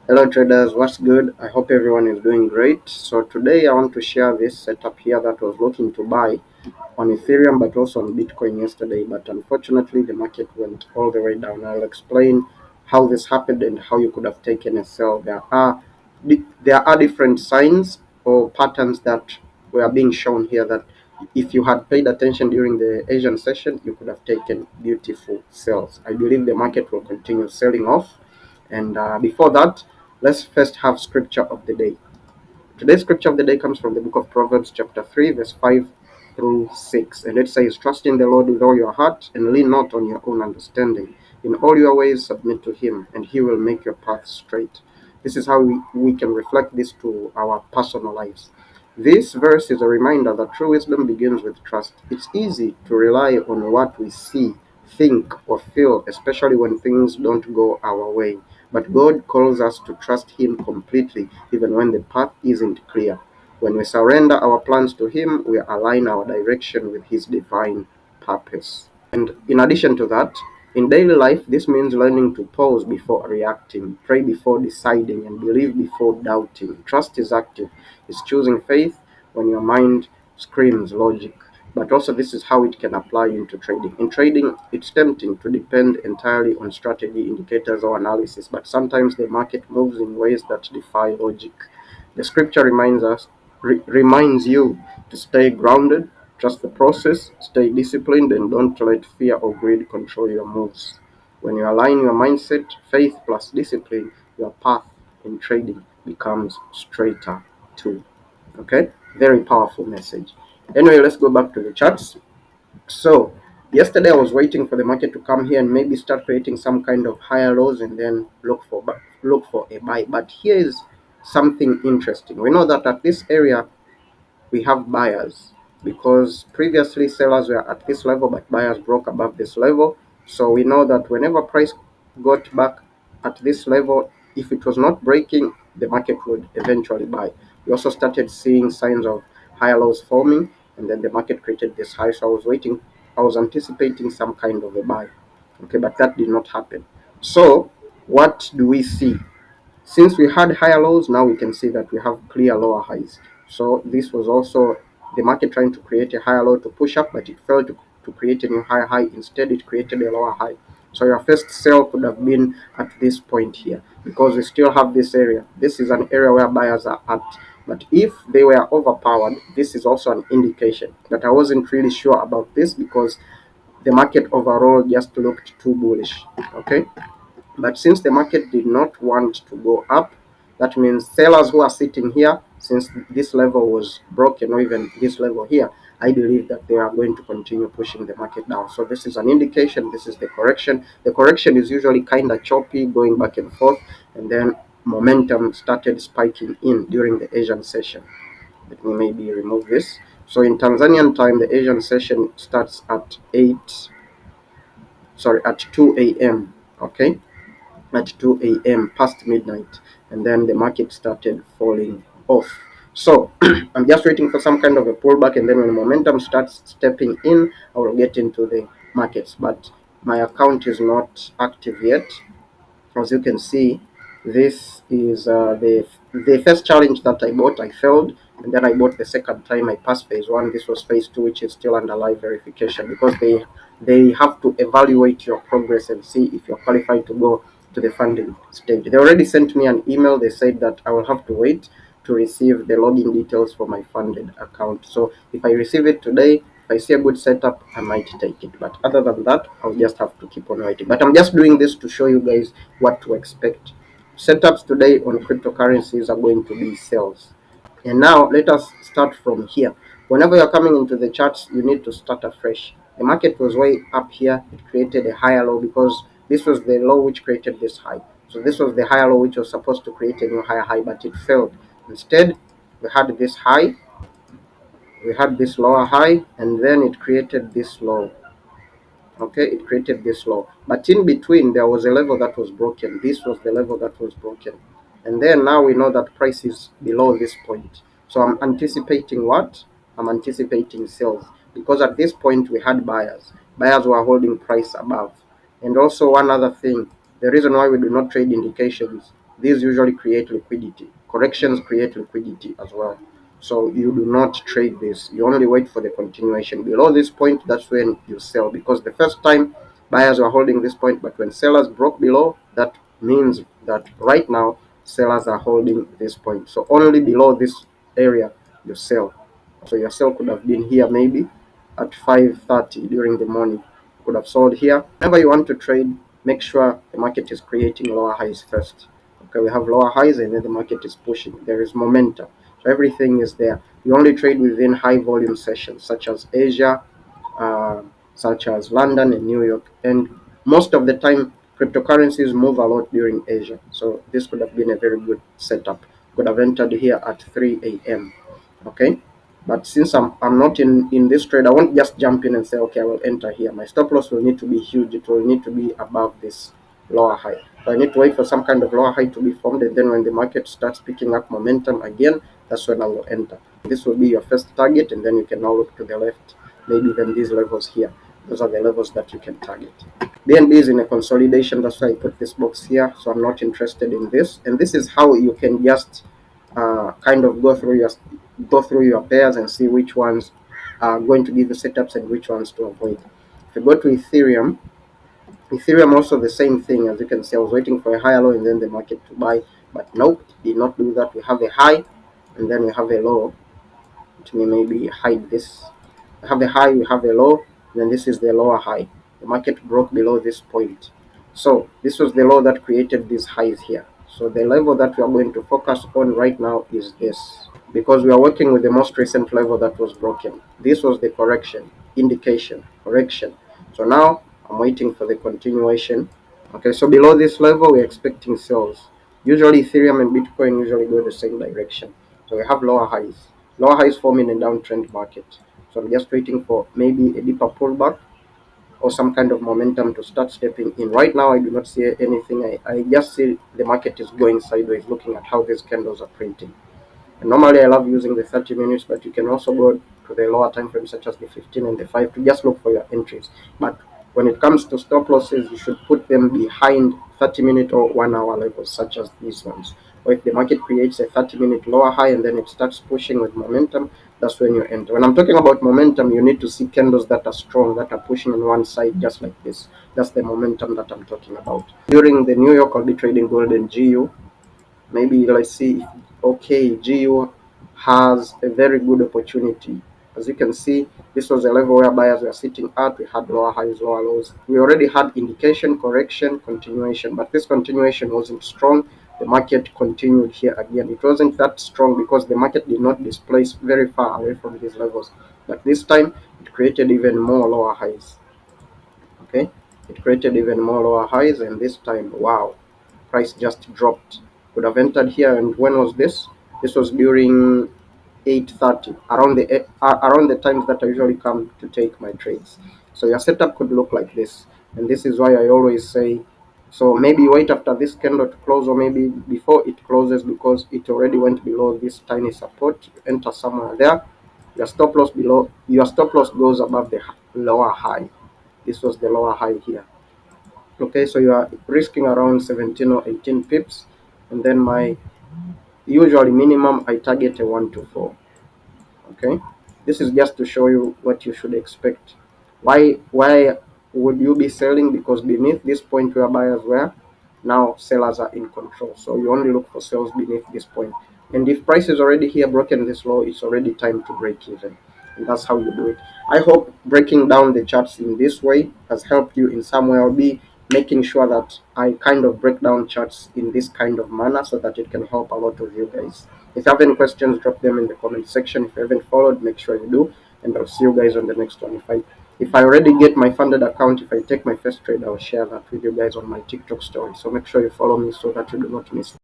Hello traders, what's good? I hope everyone is doing great. So today I want to share this setup here that was looking to buy on Ethereum but also on Bitcoin yesterday, but unfortunately the market went all the way down. I'll explain how this happened and how you could have taken a sell. There are different signs or patterns that were being shown here that if you had paid attention during the Asian session, you could have taken beautiful sells. I believe the market will continue selling off. And before that, let's first have scripture of the day. Today's scripture of the day comes from the book of Proverbs, chapter 3, verse 5 through 6. And it says, "Trust in the Lord with all your heart and lean not on your own understanding. In all your ways submit to him, and he will make your path straight." This is how we can reflect this to our personal lives. This verse is a reminder that true wisdom begins with trust. It's easy to rely on what we see, think, or feel, especially when things don't go our way. But God calls us to trust him completely, even when the path isn't clear. When we surrender our plans to him, we align our direction with his divine purpose. And in addition to that, in daily life, this means learning to pause before reacting, pray before deciding, and believe before doubting. Trust is active. It's choosing faith when your mind screams logic. But also, this is how it can apply into trading. In trading, it's tempting to depend entirely on strategy, indicators, or analysis, but sometimes the market moves in ways that defy logic. The scripture reminds you to stay grounded, trust the process, stay disciplined, and don't let fear or greed control your moves. When you align your mindset, faith plus discipline, your path in trading becomes straighter too. Okay? Very powerful message. Anyway, let's go back to the charts. So, yesterday I was waiting for the market to come here and maybe start creating some kind of higher lows and then look for a buy. But here is something interesting. We know that at this area we have buyers because previously sellers were at this level but buyers broke above this level. So we know that whenever price got back at this level, if it was not breaking, the market would eventually buy. We also started seeing signs of higher lows forming, and then the market created this high. So I was anticipating some kind of a buy. Okay, but that did not happen. So what do we see? Since we had higher lows, now we can see that we have clear lower highs. So this was also the market trying to create a higher low to push up, but it failed to create a new higher high. Instead, it created a lower high. So your first sell could have been at this point here, because we still have this area. This is an area where buyers are at. But if they were overpowered, this is also an indication that I wasn't really sure about this, because the market overall just looked too bullish. Okay. But since the market did not want to go up, that means sellers who are sitting here, since this level was broken, or even this level here, I believe that they are going to continue pushing the market down. So this is an indication, this is the correction. The correction is usually kind of choppy, going back and forth, and then momentum started spiking in during the Asian session. Let me maybe remove this. So in Tanzanian time, the Asian session starts at 2 a.m. Okay, at 2 a.m. past midnight, and then the market started falling off. So I'm just waiting for some kind of a pullback, and then when momentum starts stepping in, I will get into the markets. But my account is not active yet. As you can see, this is the first challenge that I bought. I failed, and then I bought the second time. I passed phase one. This was phase two, which is still under live verification, because they have to evaluate your progress and see if you're qualified to go to the funding stage. They already sent me an email. They said that I will have to wait to receive the login details for my funded account. So if I receive it today, if I see a good setup, I might take it. But other than that, I'll just have to keep on waiting. But I'm just doing this to show you guys what to expect. Setups today on cryptocurrencies are going to be sells. And now let us start from here. Whenever you're coming into the charts, you need to start afresh. The market was way up here. It created a higher low because this was the low which created this high. So this was the higher low which was supposed to create a new higher high, but it failed. Instead, we had this high, we had this lower high, and then it created this low. Okay, it created this low, but in between there was a level that was broken. This was the level that was broken, and then now we know that price is below this point. So I'm anticipating what? I'm anticipating sales, because at this point we had buyers were holding price above. And also one other thing, the reason why we do not trade indications these usually create liquidity. Corrections create liquidity as well. So you do not trade this. You only wait for the continuation. Below this point, that's when you sell, because the first time buyers were holding this point, but when sellers broke below, that means that right now sellers are holding this point. So only below this area you sell. So your sell could have been here maybe at 5:30 during the morning. You could have sold here. Whenever you want to trade, make sure the market is creating lower highs first. Okay, we have lower highs and then the market is pushing. There is momentum. So everything is there. You only trade within high volume sessions such as Asia, uh, such as London and New York. And most of the time, cryptocurrencies move a lot during Asia. So this could have been a very good setup. Could have entered here at 3 a.m. Okay. But since I'm not in this trade, I won't just jump in and say, okay, I will enter here. My stop loss will need to be huge. It will need to be above this lower high. So I need to wait for some kind of lower high to be formed, and then when the market starts picking up momentum again, that's when I will enter. This will be your first target, and then you can now look to the left, maybe even these levels here. Those are the levels that you can target. BNB is in a consolidation, that's why I put this box here. So I'm not interested in this, and this is how you can just kind of go through your pairs and see which ones are going to give you setups and which ones to avoid. If you go to Ethereum also the same thing. As you can see, I was waiting for a higher low and then the market to buy, but nope, it did not do that. We have a high and then we have a low. Let me maybe hide this. We have a high, we have a low, and then this is the lower high. The market broke below this point. So this was the low that created these highs here. So the level that we are going to focus on right now is this, because we are working with the most recent level that was broken. This was the correction, indication, correction. So now I'm waiting for the continuation. Okay, so below this level, we're expecting sells. Usually Ethereum and Bitcoin usually go the same direction. So we have lower highs. Lower highs forming a downtrend market. So I'm just waiting for maybe a deeper pullback or some kind of momentum to start stepping in. Right now, I do not see anything. I just see the market is going sideways, looking at how these candles are printing. And normally, I love using the 30 minutes, but you can also go to the lower time frames, such as the 15 and the 5, to just look for your entries. But when it comes to stop losses, you should put them behind 30-minute or 1-hour levels, such as these ones. Or if the market creates a 30-minute lower high and then it starts pushing with momentum, that's when you enter. When I'm talking about momentum, you need to see candles that are strong, that are pushing on one side, just like this. That's the momentum that I'm talking about. During the New York, I'll be trading gold and GU. Maybe let's see if, okay, GU has a very good opportunity. As you can see, this was a level where buyers were sitting at. We had lower highs, lower lows. We already had indication, correction, continuation, but this continuation wasn't strong. The market continued here again. It wasn't that strong because the market did not displace very far away from these levels, but this time it created even more lower highs. Okay, it created even more lower highs, and this time, wow, price just dropped. Could have entered here, and when was this? This was during 8:30, around the times that I usually come to take my trades. So your setup could look like this, and this is why I always say, so maybe wait after this candle to close, or maybe before it closes, because it already went below this tiny support. You enter somewhere there. Your stop loss goes above the lower high. This was the lower high here. Okay, so you are risking around 17 or 18 pips, and then my usually minimum I target a 1 to 4. Okay, this is just to show you what you should expect. Why would you be selling? Because beneath this point where buyers were, now sellers are in control, so you only look for sales beneath this point. And if price is already here broken this low, it's already time to break even, and that's how you do it. I hope breaking down the charts in this way has helped you in some way. I'll be making sure that I kind of break down charts in this kind of manner so that it can help a lot of you guys. If you have any questions, drop them in the comment section. If you haven't followed, make sure you do, and I'll see you guys on the next one. If I already get my funded account, if I take my first trade, I'll share that with you guys on my TikTok story. So make sure you follow me so that you do not miss